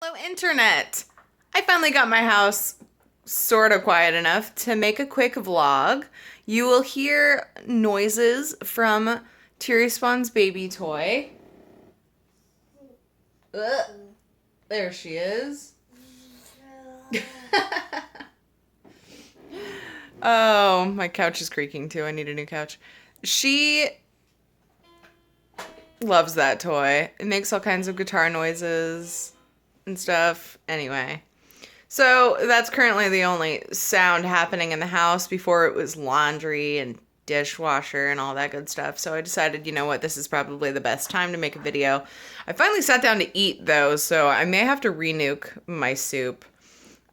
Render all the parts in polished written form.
Hello, Internet! I finally got my house sort of quiet enough to make a quick vlog. You will hear noises from Teary Spawn's baby toy. Ugh. There she is. Oh, my couch is creaking too. I need a new couch. She loves that toy. It makes all kinds of guitar noises and stuff. Anyway, so that's currently the only sound happening in the house. Before it was laundry and dishwasher and all that good stuff. So I decided, you know what, this is probably the best time to make a video. I finally sat down to eat though, so I may have to renuke my soup.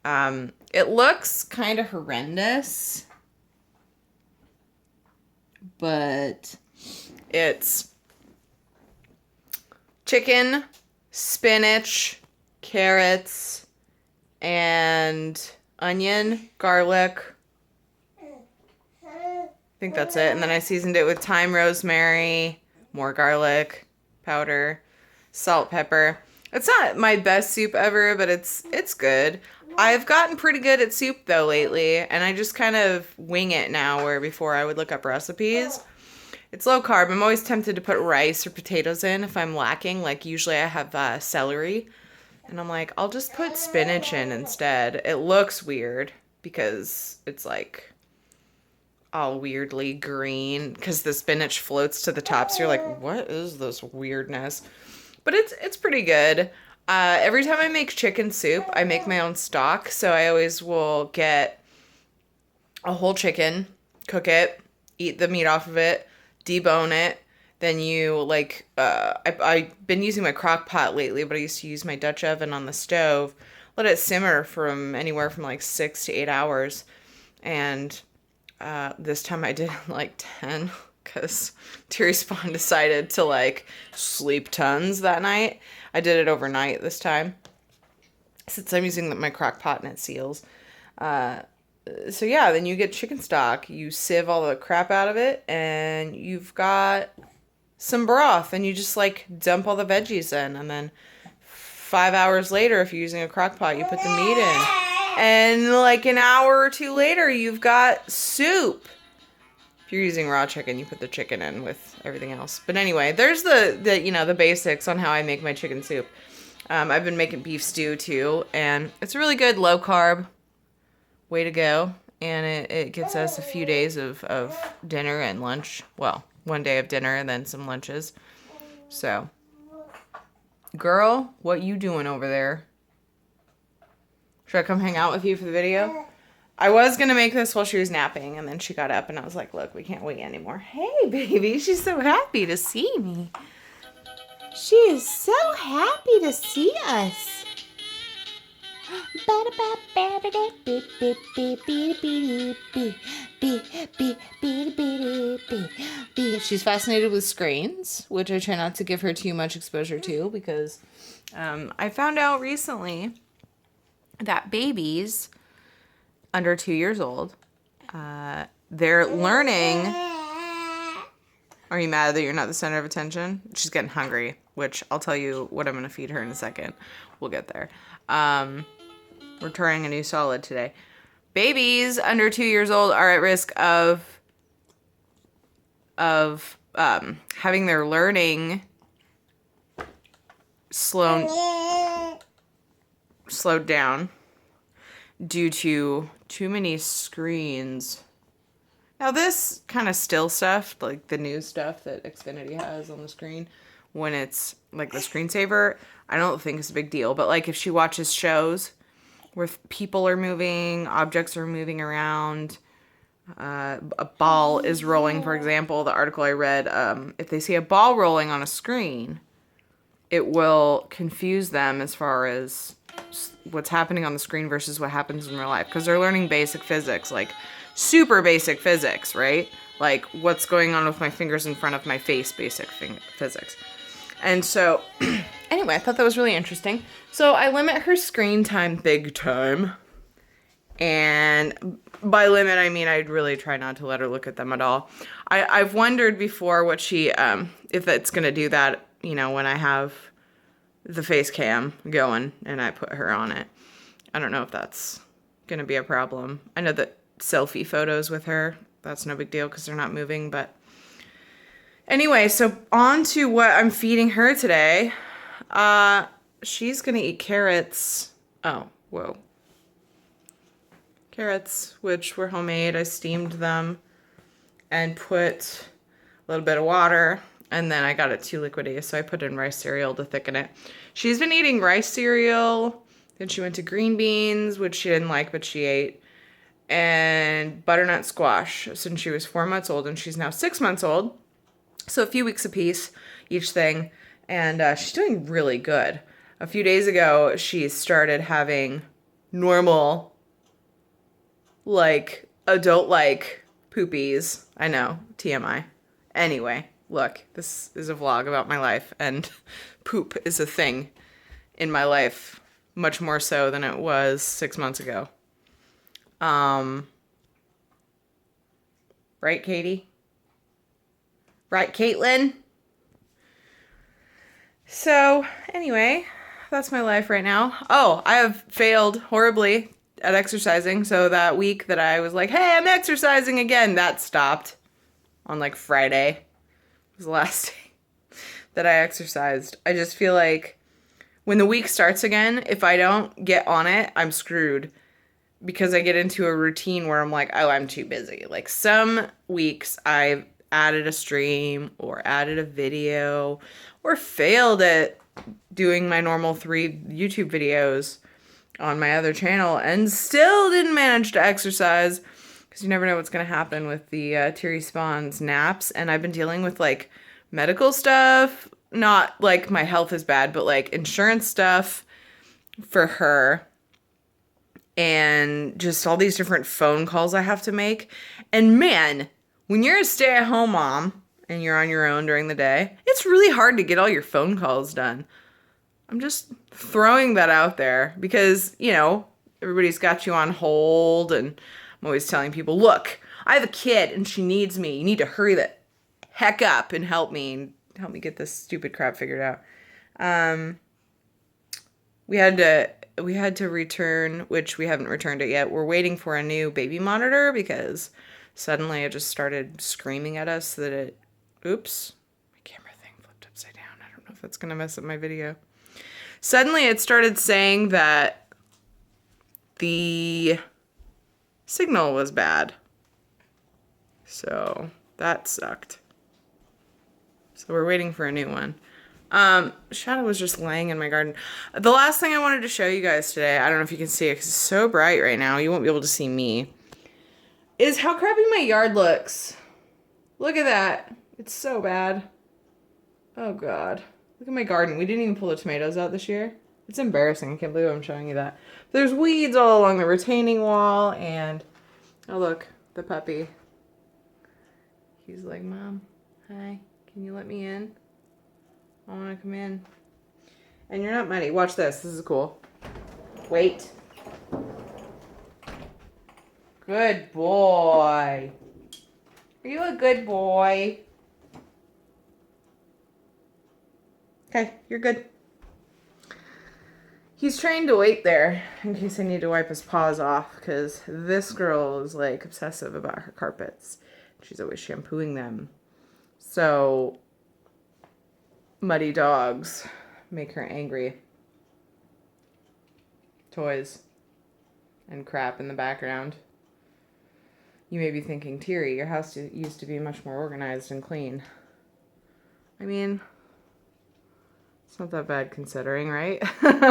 It looks kind of horrendous, but it's chicken, spinach, carrots, and onion, garlic. I think that's it. And then I seasoned it with thyme, rosemary, more garlic powder, salt, pepper. It's not my best soup ever, but it's good. I've gotten pretty good at soup though lately, and I just kind of wing it now, where before I would look up recipes. It's low carb. I'm always tempted to put rice or potatoes in if I'm lacking. Like usually I have celery, and I'm like, I'll just put spinach in instead. It looks weird because it's like all weirdly green because the spinach floats to the top. So you're like, what is this weirdness? But it's pretty good. Every time I make chicken soup, I make my own stock. So I always will get a whole chicken, cook it, eat the meat off of it, debone it. Then you like, I've been using my crock pot lately, but I used to use my Dutch oven on the stove. Let it simmer from anywhere from like 6 to 8 hours. And this time I did like 10 because Teary Spawn decided to like sleep tons that night. I did it overnight this time since I'm using my crock pot and it seals. So yeah, then you get chicken stock. You sieve all the crap out of it, and you've got some broth, and you just like dump all the veggies in, and then 5 hours later, if you're using a crock pot, you put the meat in, and like an hour or two later, you've got soup. If you're using raw chicken, you put the chicken in with everything else. But anyway, there's the basics on how I make my chicken soup. I've been making beef stew too, and it's a really good low carb way to go. And it gets us a few days of dinner and lunch. Well, one day of dinner and then some lunches. So, girl, what you doing over there? Should I come hang out with you for the video? I was going to make this while she was napping, and then she got up, and I was like, look, we can't wait anymore. Hey, baby, she's so happy to see me. She is so happy to see us. She's fascinated with screens, which I try not to give her too much exposure to, because I found out recently that babies under 2 years old, they're learning. Are you mad that you're not the center of attention? She's getting hungry, which I'll tell you what I'm going to feed her in a second. We'll get there. We're trying a new solid today. Babies under 2 years old are at risk of having their learning slowed down due to too many screens. Now this kind of still stuff, like the new stuff that Xfinity has on the screen, when it's like the screensaver, I don't think it's a big deal. But like if she watches shows where people are moving, objects are moving around, a ball is rolling, for example, the article I read, if they see a ball rolling on a screen, it will confuse them as far as what's happening on the screen versus what happens in real life, because they're learning basic physics, like super basic physics, right? Like what's going on with my fingers in front of my face, basic physics. And so anyway, I thought that was really interesting. So I limit her screen time big time. And by limit, I mean I'd really try not to let her look at them at all. I've wondered before what she, if it's going to do that, you know, when I have the face cam going and I put her on it. I don't know if that's going to be a problem. I know that selfie photos with her, that's no big deal because they're not moving. But anyway, so on to what I'm feeding her today. She's going to eat carrots. Oh, whoa. Carrots, which were homemade. I steamed them and put a little bit of water. And then I got it too liquidy, so I put in rice cereal to thicken it. She's been eating rice cereal. Then she went to green beans, which she didn't like, but she ate. And butternut squash since she was 4 months old, and she's now 6 months old. So a few weeks apiece, each thing. And she's doing really good. A few days ago, she started having normal, like, adult-like poopies. I know, TMI. Anyway, look, this is a vlog about my life, and poop is a thing in my life, much more so than it was 6 months ago. Right, Katie? Right, Caitlin? So, anyway, that's my life right now. Oh, I have failed horribly at exercising, so that week that I was like, hey, I'm exercising again, that stopped on like Friday. It was the last day that I exercised. I just feel like when the week starts again, if I don't get on it, I'm screwed. Because I get into a routine where I'm like, oh, I'm too busy. Like some weeks I've added a stream or added a video or failed at doing my normal 3 YouTube videos on my other channel and still didn't manage to exercise because you never know what's going to happen with the Teary Spawn's naps. And I've been dealing with like medical stuff, not like my health is bad, but like insurance stuff for her. And just all these different phone calls I have to make. And man, when you're a stay-at-home mom and you're on your own during the day, it's really hard to get all your phone calls done. I'm just throwing that out there because, you know, everybody's got you on hold, and I'm always telling people, look, I have a kid and she needs me. You need to hurry the heck up and help me get this stupid crap figured out. We had to return, which we haven't returned it yet. We're waiting for a new baby monitor because suddenly it just started screaming at us that it, oops, my camera thing flipped upside down. I don't know if that's going to mess up my video. Suddenly it started saying that the signal was bad. So that sucked. So we're waiting for a new one. Shadow was just laying in my garden. The last thing I wanted to show you guys today, I don't know if you can see it because it's so bright right now, you won't be able to see me, is how crappy my yard looks. Look at that. It's so bad. Oh God. Look at my garden. We didn't even pull the tomatoes out this year. It's embarrassing. I can't believe I'm showing you that. There's weeds all along the retaining wall, and oh look, the puppy. He's like, Mom, hi, can you let me in? I want to come in. And you're not muddy. Watch this. This is cool. Wait. Good boy. Are you a good boy? Okay, you're good. He's trained to wait there in case I need to wipe his paws off, because this girl is like obsessive about her carpets. She's always shampooing them. So muddy dogs make her angry. Toys and crap in the background. You may be thinking, Teary, your house used to be much more organized and clean. I mean, it's not that bad considering, right?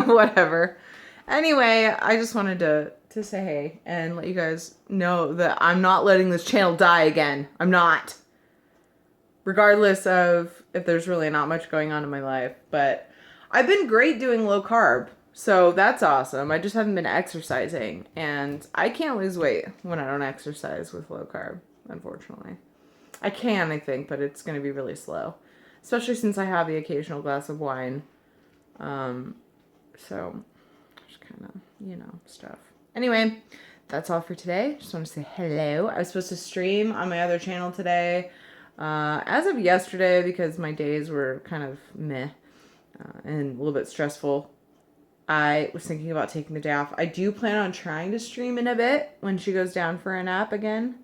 Whatever. Anyway, I just wanted to say hey and let you guys know that I'm not letting this channel die again. I'm not. Regardless of if there's really not much going on in my life. But I've been great doing low carb. So that's awesome. I just haven't been exercising. And I can't lose weight when I don't exercise with low carb, unfortunately. I can, I think, but it's going to be really slow. Especially since I have the occasional glass of wine. So, just kind of, you know, stuff. Anyway, that's all for today. Just want to say hello. I was supposed to stream on my other channel today. As of yesterday, because my days were kind of meh, and a little bit stressful. I was thinking about taking the day off. I do plan on trying to stream in a bit when she goes down for a nap again.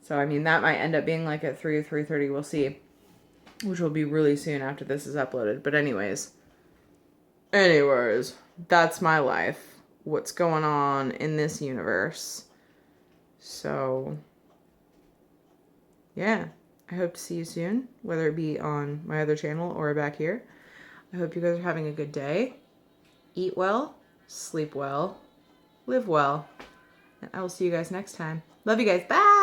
So, I mean, that might end up being like at 3 or 3:30. We'll see. Which will be really soon after this is uploaded. But anyways, that's my life. What's going on in this universe. So, yeah. I hope to see you soon, whether it be on my other channel or back here. I hope you guys are having a good day. Eat well, sleep well, live well. And I will see you guys next time. Love you guys. Bye!